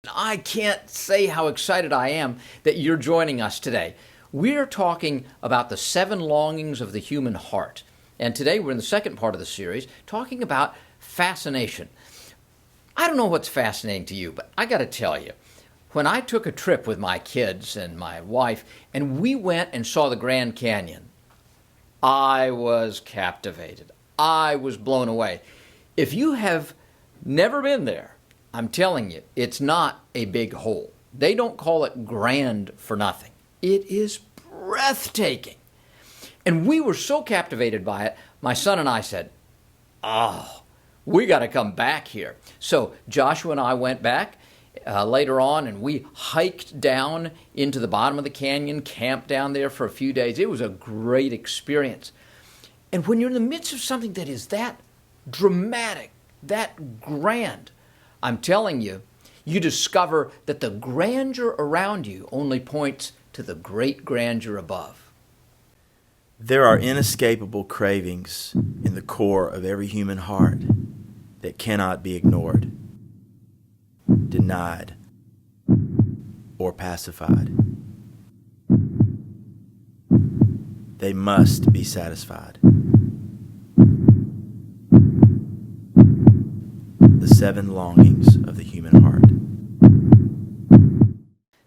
I can't say how excited I am that you're joining us today. We're talking about the 7 longings of the human heart. And today we're in the second part of the series talking about fascination. I don't know what's fascinating to you, but I got to tell you, when I took a trip with my kids and my wife and we went and saw the Grand Canyon, I was captivated. I was blown away. If you have never been there, I'm telling you, it's not a big hole. They don't call it grand for nothing. It is breathtaking. And we were so captivated by it, my son and I said, we got to come back here. So Joshua and I went back later on, and we hiked down into the bottom of the canyon, camped down there for a few days. It was a great experience. And when you're in the midst of something that is that dramatic, that grand, I'm telling you, you discover that the grandeur around you only points to the great grandeur above. There are inescapable cravings in the core of every human heart that cannot be ignored, denied, or pacified. They must be satisfied. The 7 longings of the human heart.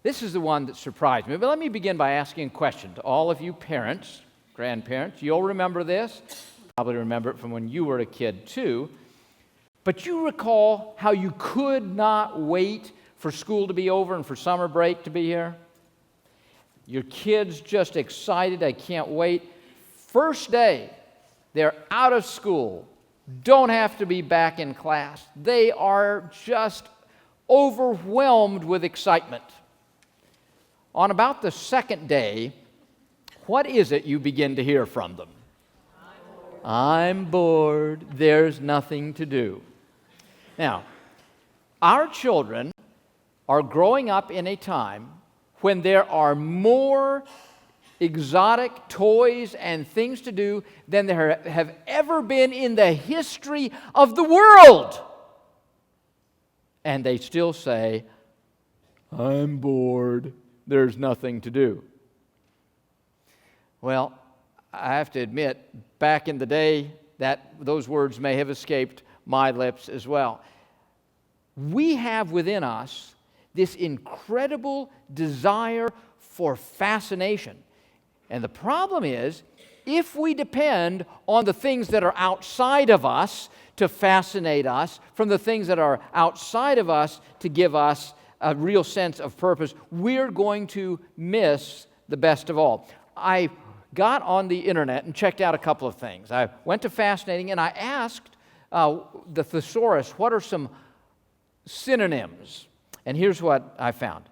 This is the one that surprised me. But let me begin by asking a question to all of you parents, grandparents. You'll remember this. Probably remember it from when you were a kid too. But you recall how you could not wait for school to be over and for summer break to be here? Your kids just excited. I can't wait. First day, they're out of school. Don't have to be back in class. They are just overwhelmed with excitement. On about the second day, what is it you begin to hear from them? I'm bored. There's nothing to do. Now, our children are growing up in a time when there are more exotic toys and things to do than there have ever been in the history of the world. And they still say, I'm bored. There's nothing to do. Well, I have to admit, back in the day, those words may have escaped my lips as well. We have within us this incredible desire for fascination. And the problem is, if we depend on the things that are outside of us to fascinate us, from the things that are outside of us to give us a real sense of purpose, we're going to miss the best of all. I got on the internet and checked out a couple of things. I went to Fascinating and I asked the thesaurus, what are some synonyms? And here's what I found.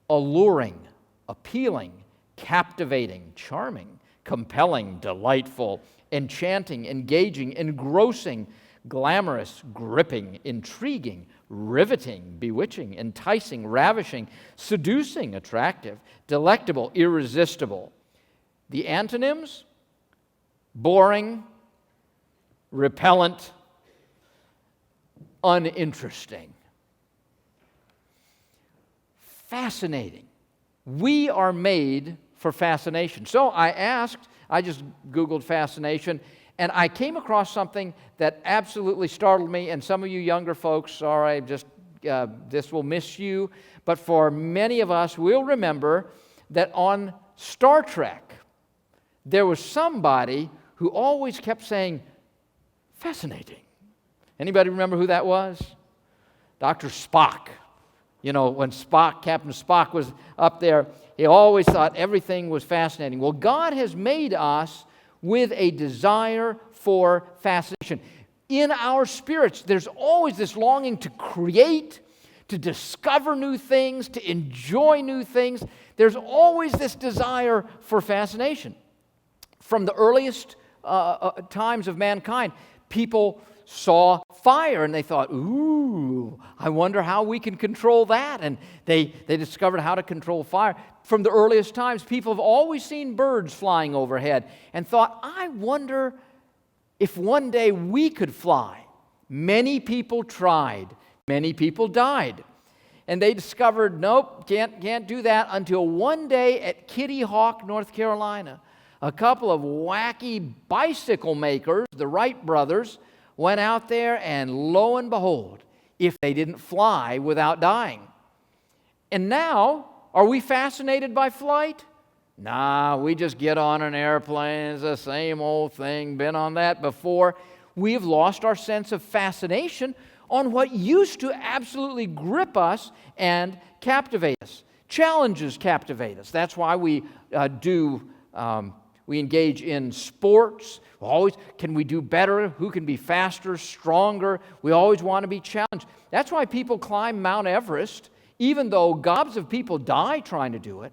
Alluring, appealing, captivating, charming, compelling, delightful, enchanting, engaging, engrossing, glamorous, gripping, intriguing, riveting, bewitching, enticing, ravishing, seducing, attractive, delectable, irresistible. The antonyms? Boring, repellent, uninteresting. Fascinating. We are made for fascination. So I just Googled fascination, and I came across something that absolutely startled me, and some of you younger folks, sorry, this will miss you, but for many of us, we'll remember that on Star Trek, there was somebody who always kept saying, fascinating. Anybody remember who that was? Dr. Spock. You know, when Captain Spock was up there, he always thought everything was fascinating. Well, God has made us with a desire for fascination. In our spirits, there's always this longing to create, to discover new things, to enjoy new things. There's always this desire for fascination. From the earliest times of mankind, people saw fire and they thought, ooh, I wonder how we can control that. And they discovered how to control fire. From the earliest times, people have always seen birds flying overhead and thought, I wonder if one day we could fly. Many people tried. Many people died. And they discovered, nope, can't do that, until one day at Kitty Hawk, North Carolina, a couple of wacky bicycle makers, the Wright brothers, went out there, and lo and behold, if they didn't fly without dying. And now, are we fascinated by flight? Nah, we just get on an airplane. It's the same old thing, been on that before. We have lost our sense of fascination on what used to absolutely grip us and captivate us. Challenges captivate us. That's why we engage in sports. Can we do better? Who can be faster, stronger? We always want to be challenged. That's why people climb Mount Everest, even though gobs of people die trying to do it.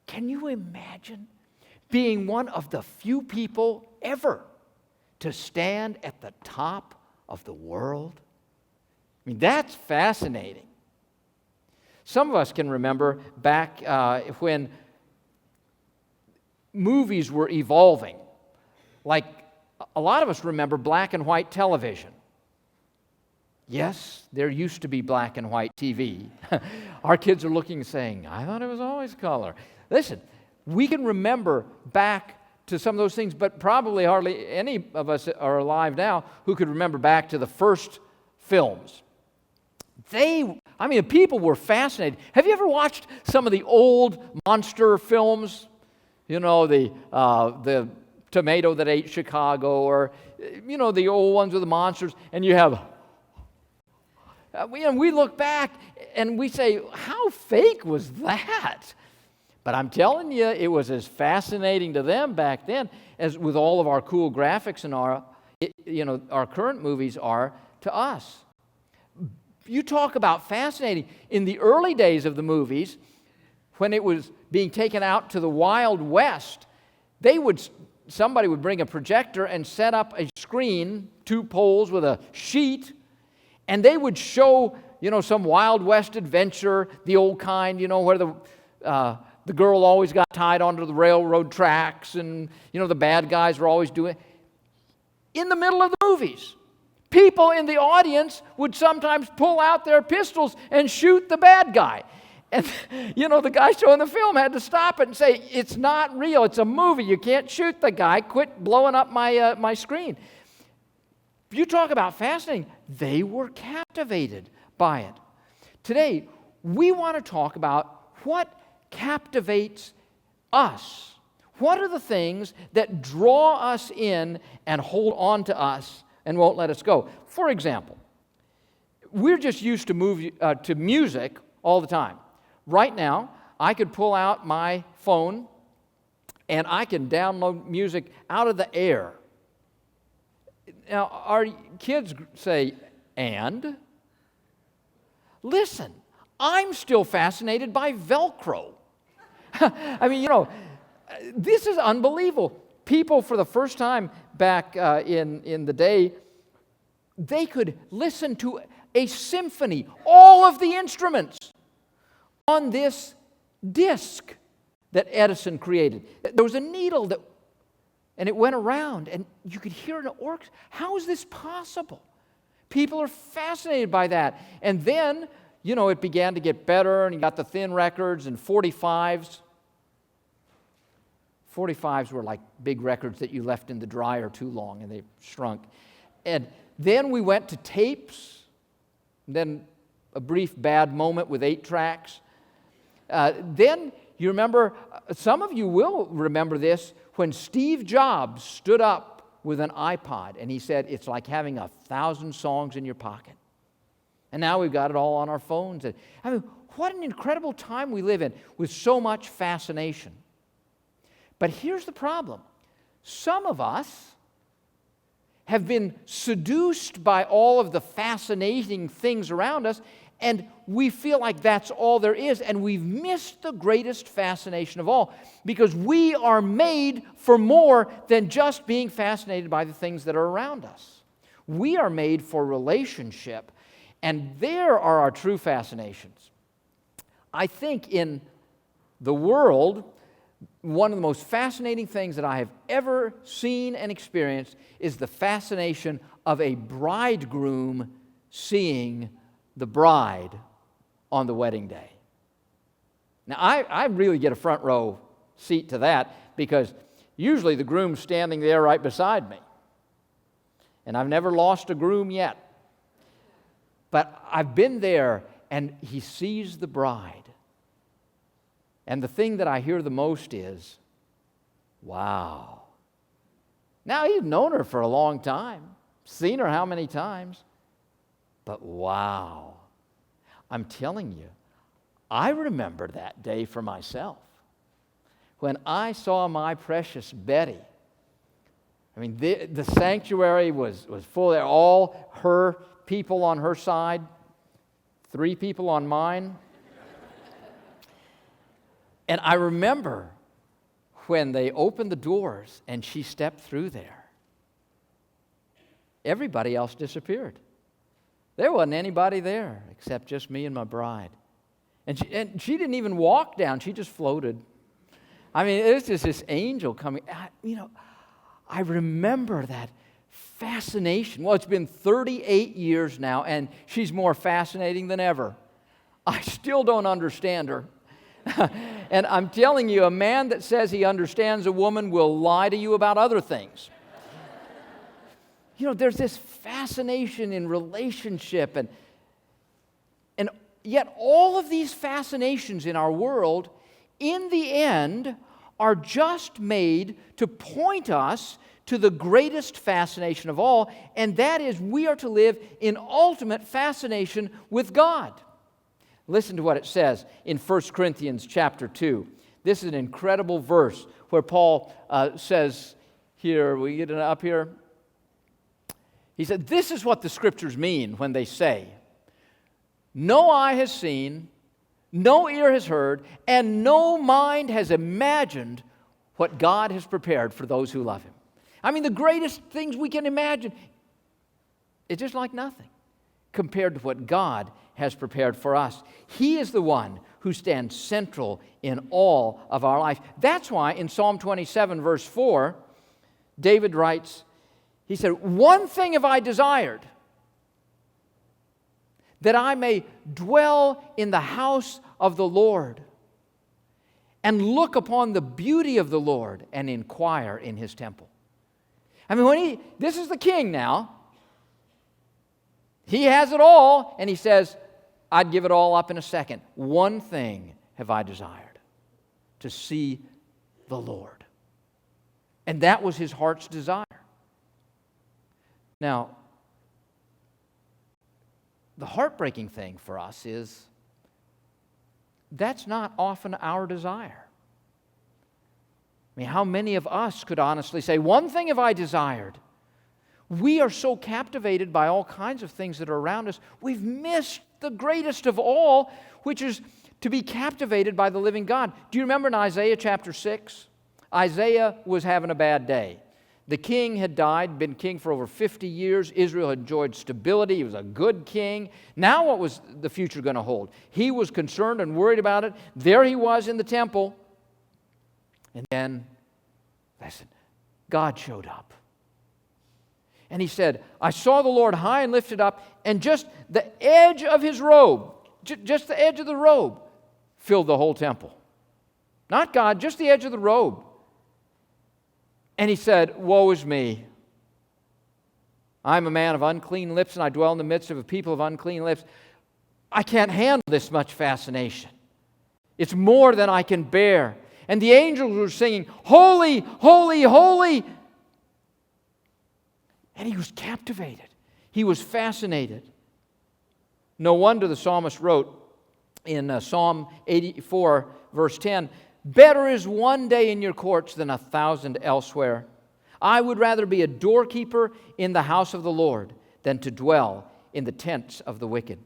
Can you imagine being one of the few people ever to stand at the top of the world? I mean, that's fascinating. Some of us can remember back when movies were evolving. Like, a lot of us remember black and white television. Yes, there used to be black and white TV. Our kids are looking and saying, I thought it was always color. Listen, we can remember back to some of those things, but probably hardly any of us are alive now who could remember back to the first films. People were fascinated. Have you ever watched some of the old monster films? You know, the Tomato That Ate Chicago, or, you know, the old ones with the monsters, and you have... we look back and we say, how fake was that? But I'm telling you, it was as fascinating to them back then as with all of our cool graphics and our current movies are to us. You talk about fascinating. In the early days of the movies, when it was being taken out to the Wild West, somebody would bring a projector and set up a screen, 2 poles with a sheet, and they would show, some Wild West adventure, the old kind, where the girl always got tied onto the railroad tracks, and, the bad guys were always doing it. In the middle of the movies, people in the audience would sometimes pull out their pistols and shoot the bad guy. And, the guy showing the film had to stop it and say, it's not real, it's a movie, you can't shoot the guy, quit blowing up my screen. You talk about fascinating. They were captivated by it. Today, we want to talk about what captivates us. What are the things that draw us in and hold on to us and won't let us go? For example, we're just used to music all the time. Right now, I could pull out my phone and I can download music out of the air. Now, our kids say, and? Listen, I'm still fascinated by Velcro. This is unbelievable. People, for the first time back in the day, they could listen to a symphony, all of the instruments, on this disc that Edison created. There was a needle and it went around, and you could hear an orchestra. How is this possible? People are fascinated by that. And then, it began to get better, and you got the thin records and 45s. 45s were like big records that you left in the dryer too long, and they shrunk. And then we went to tapes, then a brief bad moment with 8 tracks. Then, you remember, some of you will remember this, when Steve Jobs stood up with an iPod and he said, it's like having 1,000 songs in your pocket. And now we've got it all on our phones. What an incredible time we live in with so much fascination. But here's the problem. Some of us have been seduced by all of the fascinating things around us, and we feel like that's all there is, and we've missed the greatest fascination of all, because we are made for more than just being fascinated by the things that are around us. We are made for relationship, and there are our true fascinations. I think in the world, one of the most fascinating things that I have ever seen and experienced is the fascination of a bridegroom seeing the bride on the wedding day. Now, I really get a front row seat to that because usually the groom's standing there right beside me. And I've never lost a groom yet. But I've been there, and he sees the bride. And the thing that I hear the most is, wow. Now, he's known her for a long time, seen her how many times, but wow. I'm telling you, I remember that day for myself. When I saw my precious Betty, I mean, the sanctuary was full there, all her people on her side, 3 people on mine. And I remember when they opened the doors and she stepped through there, everybody else disappeared. There wasn't anybody there except just me and my bride. And she didn't even walk down, she just floated. I mean, it was just this angel coming. I remember that fascination. Well, it's been 38 years now, and she's more fascinating than ever. I still don't understand her. And I'm telling you, a man that says he understands a woman will lie to you about other things. There's this fascination in relationship, and yet all of these fascinations in our world, in the end, are just made to point us to the greatest fascination of all, and that is we are to live in ultimate fascination with God. Listen to what it says in 1 Corinthians chapter 2. This is an incredible verse where Paul says here, we get it up here? He said, this is what the Scriptures mean when they say, no eye has seen, no ear has heard, and no mind has imagined what God has prepared for those who love Him. I mean, the greatest things we can imagine, it's just like nothing compared to what God has prepared for us. He is the one who stands central in all of our life. That's why in Psalm 27, verse 4, David writes, he said, one thing have I desired, that I may dwell in the house of the Lord and look upon the beauty of the Lord and inquire in His temple. I mean, this is the king now. He has it all, and he says, I'd give it all up in a second. One thing have I desired, to see the Lord. And that was his heart's desire. Now, the heartbreaking thing for us is that's not often our desire. I mean, how many of us could honestly say, one thing have I desired? We are so captivated by all kinds of things that are around us, we've missed the greatest of all, which is to be captivated by the living God. Do you remember in Isaiah chapter 6? Isaiah was having a bad day. The king had died, been king for over 50 years. Israel had enjoyed stability. He was a good king. Now what was the future going to hold? He was concerned and worried about it. There he was in the temple. And then, listen, God showed up. And he said, I saw the Lord high and lifted up, and just the edge of his robe, just the edge of the robe, filled the whole temple. Not God, just the edge of the robe. And he said, woe is me. I'm a man of unclean lips, and I dwell in the midst of a people of unclean lips. I can't handle this much fascination. It's more than I can bear. And the angels were singing, holy, holy, holy. And he was captivated. He was fascinated. No wonder the psalmist wrote in Psalm 84, verse 10, better is one day in your courts than 1,000 elsewhere. I would rather be a doorkeeper in the house of the Lord than to dwell in the tents of the wicked.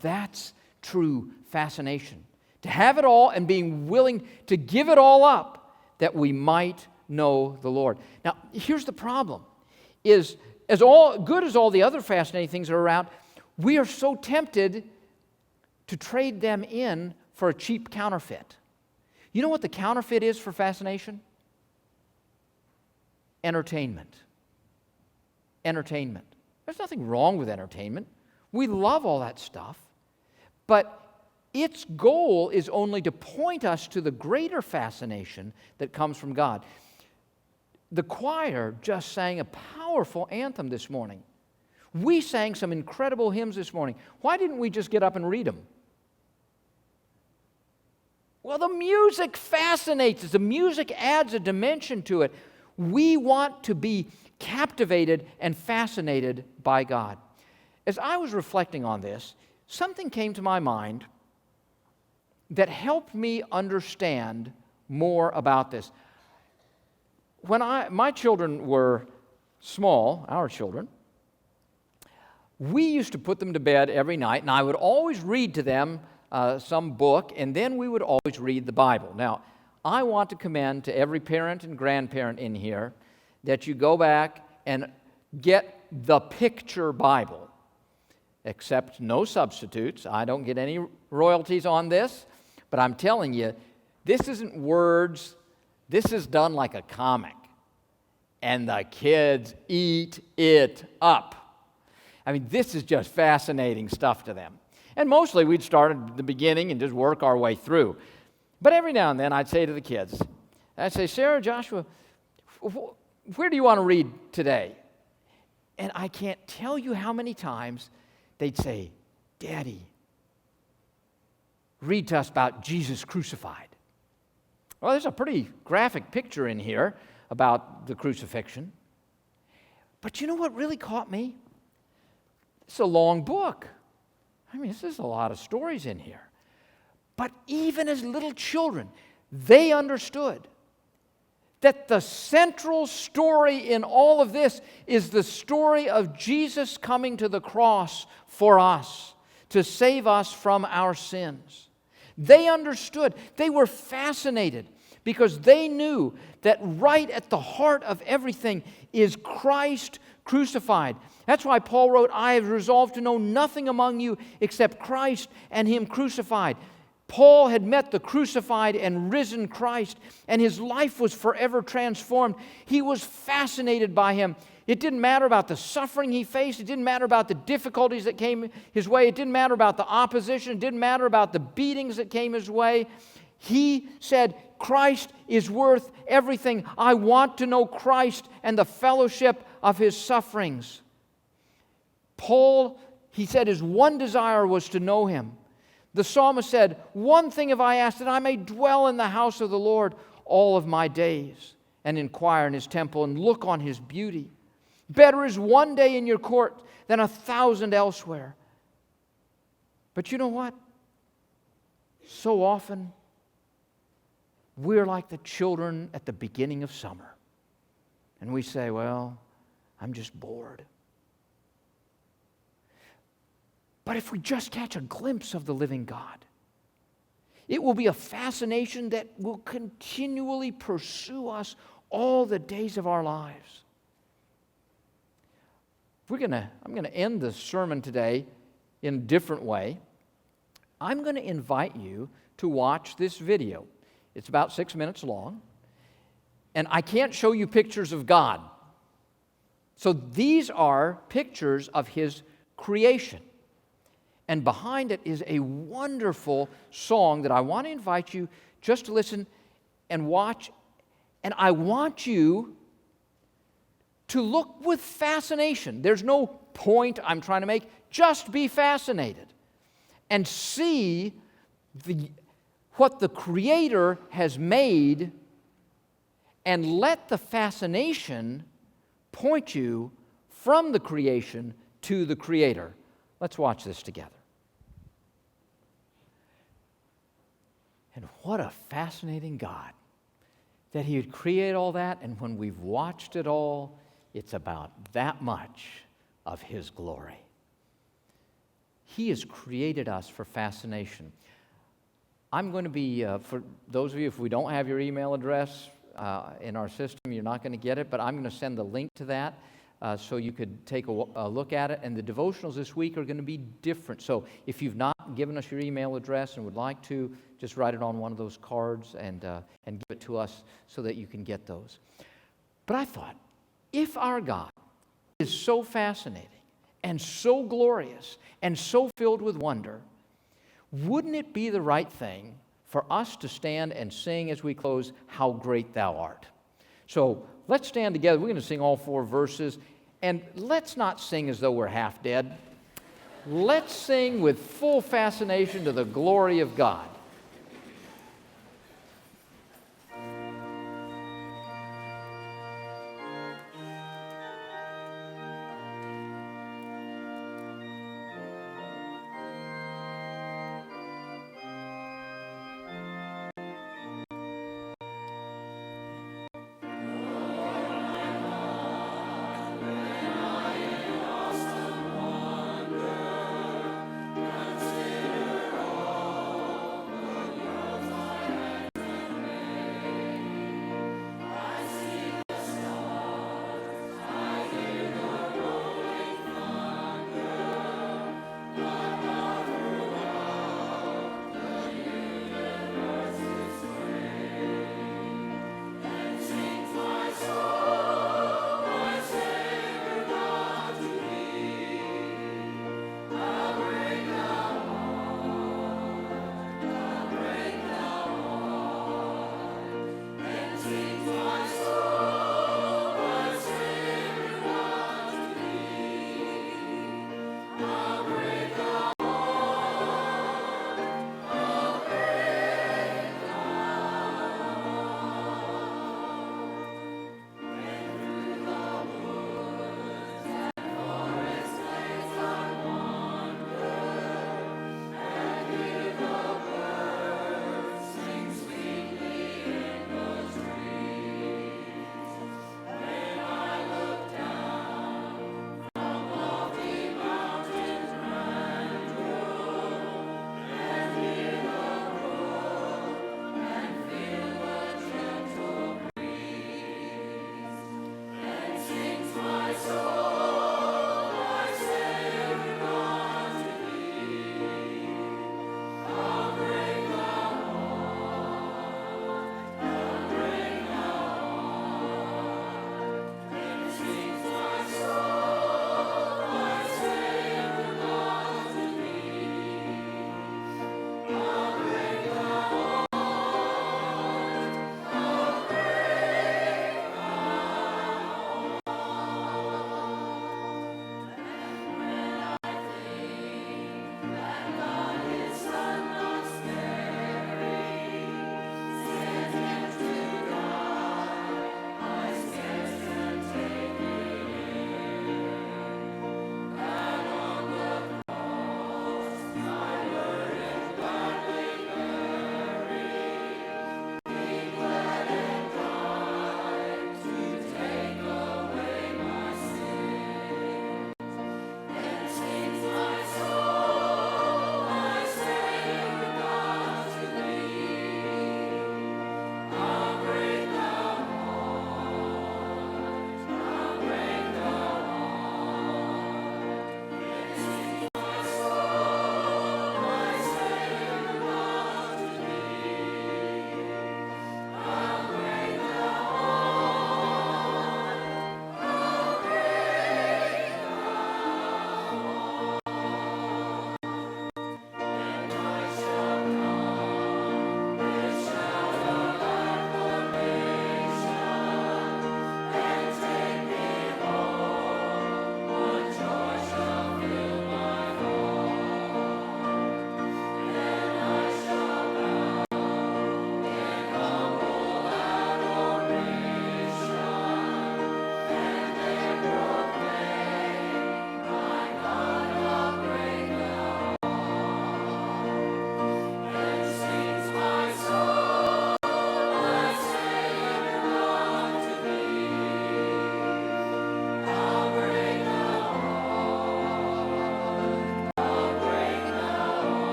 That's true fascination. To have it all and being willing to give it all up that we might know the Lord. Now, here's the problem, is as all good as all the other fascinating things that are around, we are so tempted to trade them in for a cheap counterfeit. You know what the counterfeit is for fascination? Entertainment. Entertainment. There's nothing wrong with entertainment. We love all that stuff. but its goal is only to point us to the greater fascination that comes from God. The choir just sang a powerful anthem this morning. We sang some incredible hymns this morning. Why didn't we just get up and read them? Well, the music fascinates us. The music adds a dimension to it. We want to be captivated and fascinated by God. As I was reflecting on this, something came to my mind that helped me understand more about this. When my children were small, our children, we used to put them to bed every night, and I would always read to them some book, and then we would always read the Bible. Now, I want to commend to every parent and grandparent in here that you go back and get the picture Bible, except no substitutes. I don't get any royalties on this, but I'm telling you, this isn't words. This is done like a comic, and the kids eat it up. I mean, this is just fascinating stuff to them. And mostly we'd start at the beginning and just work our way through. But every now and then I'd say to the kids, I'd say, Sarah, Joshua, where do you want to read today? And I can't tell you how many times they'd say, Daddy, read to us about Jesus crucified. Well, there's a pretty graphic picture in here about the crucifixion. But you know what really caught me? It's a long book. I mean, there's a lot of stories in here. But even as little children, they understood that the central story in all of this is the story of Jesus coming to the cross for us, to save us from our sins. They understood. They were fascinated because they knew that right at the heart of everything is Christ crucified. That's why Paul wrote, I have resolved to know nothing among you except Christ and Him crucified. Paul had met the crucified and risen Christ, and his life was forever transformed. He was fascinated by Him. It didn't matter about the suffering he faced. It didn't matter about the difficulties that came his way. It didn't matter about the opposition. It didn't matter about the beatings that came his way. He said, Christ is worth everything. I want to know Christ and the fellowship of His sufferings. Paul, he said his one desire was to know Him. The psalmist said, one thing have I asked, that I may dwell in the house of the Lord all of my days, and inquire in His temple and look on His beauty. Better is one day in your court than 1,000 elsewhere. But you know what? So often, we're like the children at the beginning of summer. And we say, well, I'm just bored. But if we just catch a glimpse of the living God, it will be a fascination that will continually pursue us all the days of our lives. I'm going to end the sermon today in a different way. I'm going to invite you to watch this video. It's about 6 minutes long, and I can't show you pictures of God. So these are pictures of His creation. And behind it is a wonderful song that I want to invite you just to listen and watch. And I want you to look with fascination. There's no point I'm trying to make. Just be fascinated and see what the Creator has made, and let the fascination point you from the creation to the Creator. Let's watch this together. And what a fascinating God that He would create all that, and when we've watched it all, it's about that much of His glory. He has created us for fascination. I'm going to be, for those of you, if we don't have your email address in our system, you're not going to get it, but I'm going to send the link to that so you could take a look at it. And the devotionals this week are going to be different. So if you've not given us your email address and would like to, just write it on one of those cards and give it to us so that you can get those. But I thought, if our God is so fascinating and so glorious and so filled with wonder, wouldn't it be the right thing for us to stand and sing as we close, "How Great Thou Art"? So let's stand together. We're going to sing all 4 verses, and let's not sing as though we're half dead. Let's sing with full fascination to the glory of God.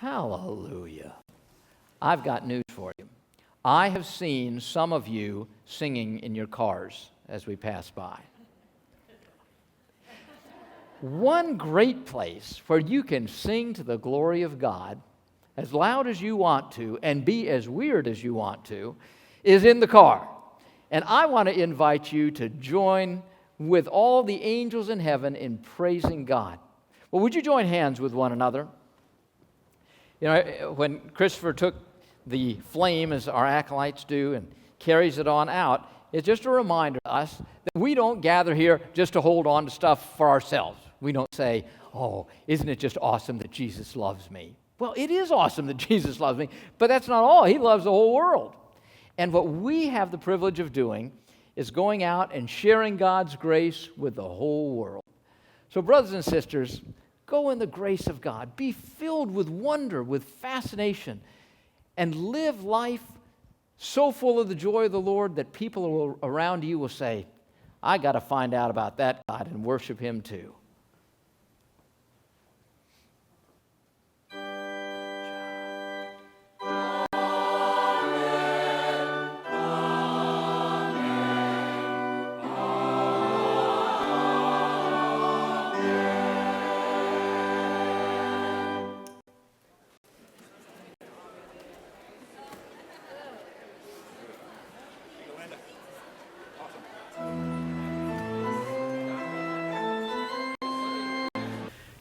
Hallelujah. I've got news for you. I have seen some of you singing in your cars as we pass by. One great place where you can sing to the glory of God as loud as you want to and be as weird as you want to is in the car. And I want to invite you to join with all the angels in heaven in praising God. Well, would you join hands with one another? You know, when Christopher took the flame, as our acolytes do, and carries it on out, it's just a reminder to us that we don't gather here just to hold on to stuff for ourselves. We don't say, oh, isn't it just awesome that Jesus loves me? Well, it is awesome that Jesus loves me, but that's not all. He loves the whole world. And what we have the privilege of doing is going out and sharing God's grace with the whole world. So brothers and sisters, go in the grace of God. Be filled with wonder, with fascination, and live life so full of the joy of the Lord that people around you will say, I got to find out about that God and worship Him too.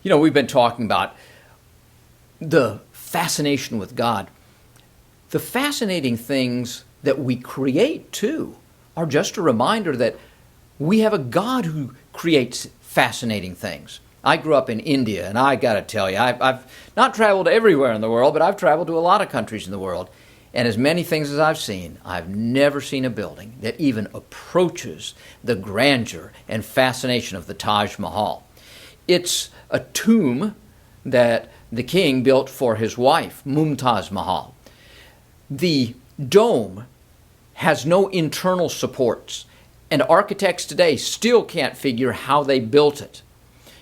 You know, we've been talking about the fascination with God. The fascinating things that we create, too, are just a reminder that we have a God who creates fascinating things. I grew up in India, and I got to tell you, I've not traveled everywhere in the world, but I've traveled to a lot of countries in the world. And as many things as I've seen, I've never seen a building that even approaches the grandeur and fascination of the Taj Mahal. It's a tomb that the king built for his wife, Mumtaz Mahal. The dome has no internal supports, and architects today still can't figure how they built it.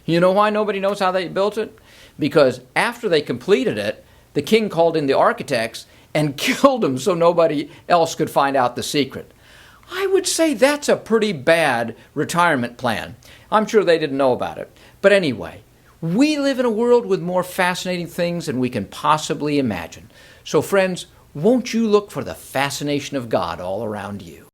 You know why nobody knows how they built it? Because after they completed it, the king called in the architects and killed them so nobody else could find out the secret. I would say that's a pretty bad retirement plan. I'm sure they didn't know about it. But anyway, we live in a world with more fascinating things than we can possibly imagine. So friends, won't you look for the fascination of God all around you?